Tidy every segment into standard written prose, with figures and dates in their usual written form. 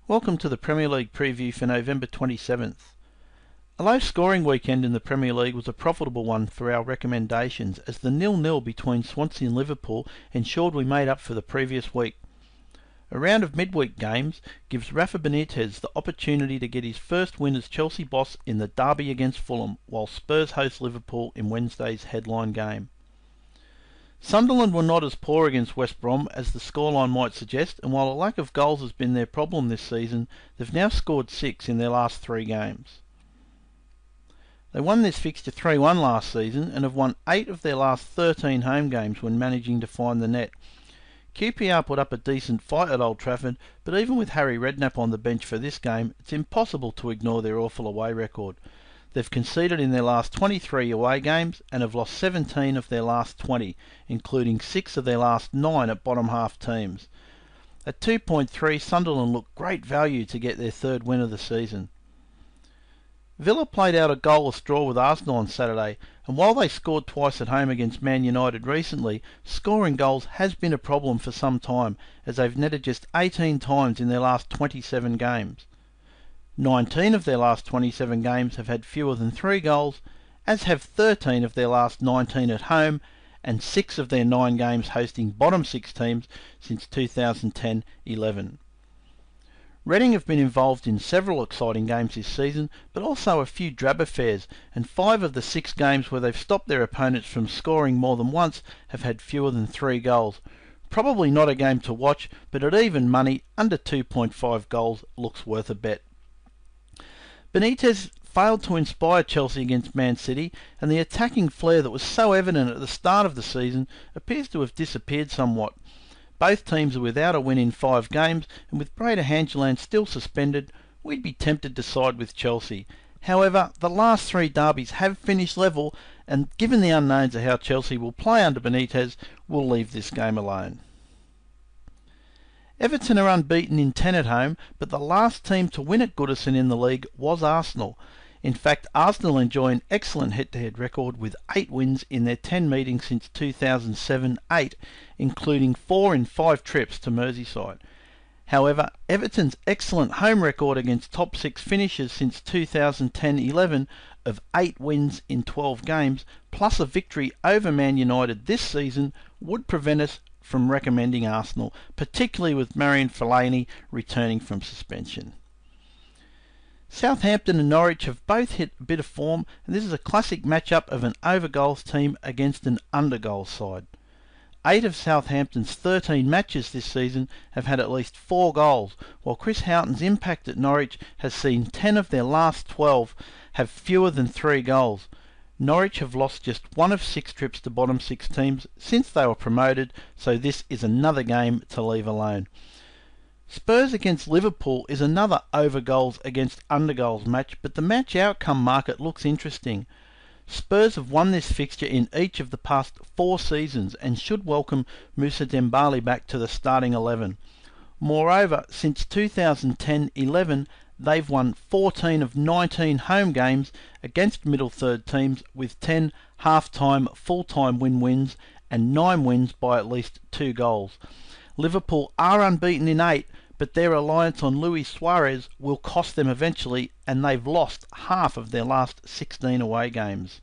Welcome to the Premier League preview for November 27th. A low-scoring weekend in the Premier League was a profitable one for our recommendations, as the 0-0 between Swansea and Liverpool ensured we made up for the previous week. A round of midweek games gives Rafa Benitez the opportunity to get his first win as Chelsea boss in the derby against Fulham, while Spurs host Liverpool in Wednesday's headline game. Sunderland were not as poor against West Brom as the scoreline might suggest, and while a lack of goals has been their problem this season, they've now scored 6 in their last 3 games. They won this fixture 3-1 last season and have won 8 of their last 13 home games when managing to find the net. QPR put up a decent fight at Old Trafford, but even with Harry Redknapp on the bench for this game, it's impossible to ignore their awful away record. They've conceded in their last 23 away games and have lost 17 of their last 20, including 6 of their last 9 at bottom half teams. At 2.3, Sunderland look great value to get their third win of the season. Villa played out a goalless draw with Arsenal on Saturday, and while they scored twice at home against Man United recently, scoring goals has been a problem for some time, as they've netted just 18 times in their last 27 games. 19 of their last 27 games have had fewer than 3 goals, as have 13 of their last 19 at home, and 6 of their 9 games hosting bottom 6 teams since 2010-11. Reading have been involved in several exciting games this season, but also a few drab affairs, and 5 of the 6 games where they've stopped their opponents from scoring more than once have had fewer than 3 goals. Probably not a game to watch, but at even money, under 2.5 goals looks worth a bet. Benitez failed to inspire Chelsea against Man City, and the attacking flair that was so evident at the start of the season appears to have disappeared somewhat. Both teams are without a win in 5 games, and with Brede Hangeland still suspended, we'd be tempted to side with Chelsea. However, the last 3 derbies have finished level, and given the unknowns of how Chelsea will play under Benitez, we'll leave this game alone. Everton are unbeaten in 10 at home, but the last team to win at Goodison in the league was Arsenal. In fact, Arsenal enjoy an excellent head-to-head record with 8 wins in their 10 meetings since 2007-8, including 4 in 5 trips to Merseyside. However, Everton's excellent home record against top 6 finishers since 2010-11 of 8 wins in 12 games, plus a victory over Man United this season, would prevent us from recommending Arsenal, particularly with Marion Fellaini returning from suspension. Southampton and Norwich have both hit a bit of form, and this is a classic matchup of an over-goals team against an under-goals side. 8 of Southampton's 13 matches this season have had at least 4 goals, while Chris Houghton's impact at Norwich has seen 10 of their last 12 have fewer than 3 goals. Norwich have lost just 1 of 6 trips to bottom 6 teams since they were promoted, so this is another game to leave alone. Spurs against Liverpool is another over-goals against under-goals match, but the match outcome market looks interesting. Spurs have won this fixture in each of the past 4 seasons and should welcome Moussa Dembele back to the starting 11. Moreover, since 2010-11, they've won 14 of 19 home games against middle third teams, with 10 half-time, full-time win-wins and 9 wins by at least 2 goals. Liverpool are unbeaten in 8, but their reliance on Luis Suarez will cost them eventually, and they've lost half of their last 16 away games.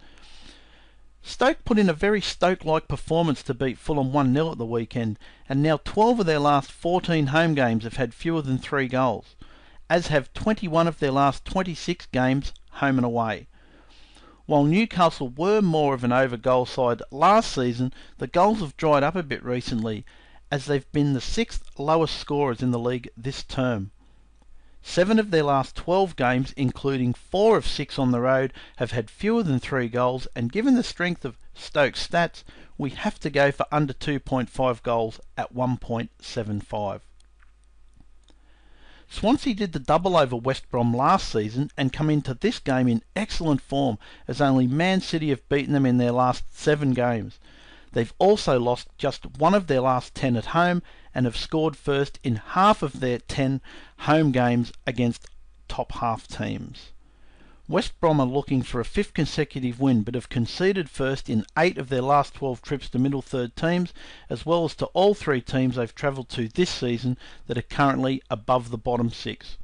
Stoke put in a very Stoke-like performance to beat Fulham 1-0 at the weekend, and now 12 of their last 14 home games have had fewer than 3 goals, as have 21 of their last 26 games home and away. While Newcastle were more of an over-goal side last season, the goals have dried up a bit recently, as they've been the 6th lowest scorers in the league this term. 7 of their last 12 games, including 4 of 6 on the road, have had fewer than 3 goals, and given the strength of Stoke's stats, we have to go for under 2.5 goals at 1.75. Swansea did the double over West Brom last season and come into this game in excellent form, as only Man City have beaten them in their last 7 games. They've also lost just 1 of their last 10 at home and have scored first in half of their 10 home games against top half teams. West Brom are looking for a 5th consecutive win, but have conceded first in 8 of their last 12 trips to middle third teams, as well as to all 3 teams they've travelled to this season that are currently above the bottom 6.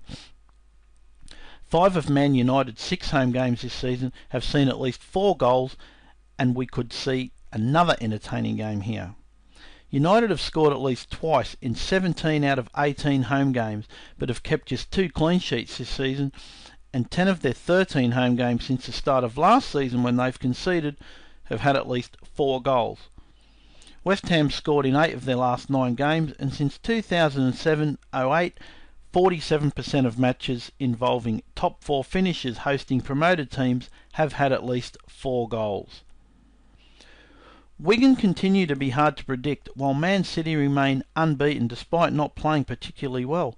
5 of Man United's 6 home games this season have seen at least 4 goals, and we could see another entertaining game here. United have scored at least twice in 17 out of 18 home games, but have kept just 2 clean sheets this season, and 10 of their 13 home games since the start of last season, when they've conceded, have had at least 4 goals. West Ham scored in 8 of their last 9 games, and since 2007-08, 47% of matches involving top 4 finishers hosting promoted teams have had at least 4 goals. Wigan continue to be hard to predict, while Man City remain unbeaten despite not playing particularly well.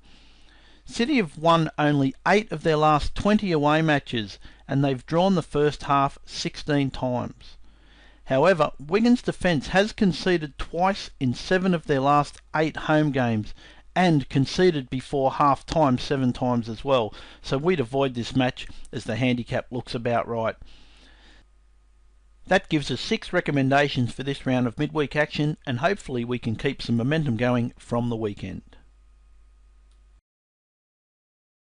City have won only 8 of their last 20 away matches, and they've drawn the first half 16 times. However, Wigan's defence has conceded twice in 7 of their last 8 home games, and conceded before half-time 7 times as well, so we'd avoid this match as the handicap looks about right. That gives us 6 recommendations for this round of midweek action, and hopefully we can keep some momentum going from the weekend.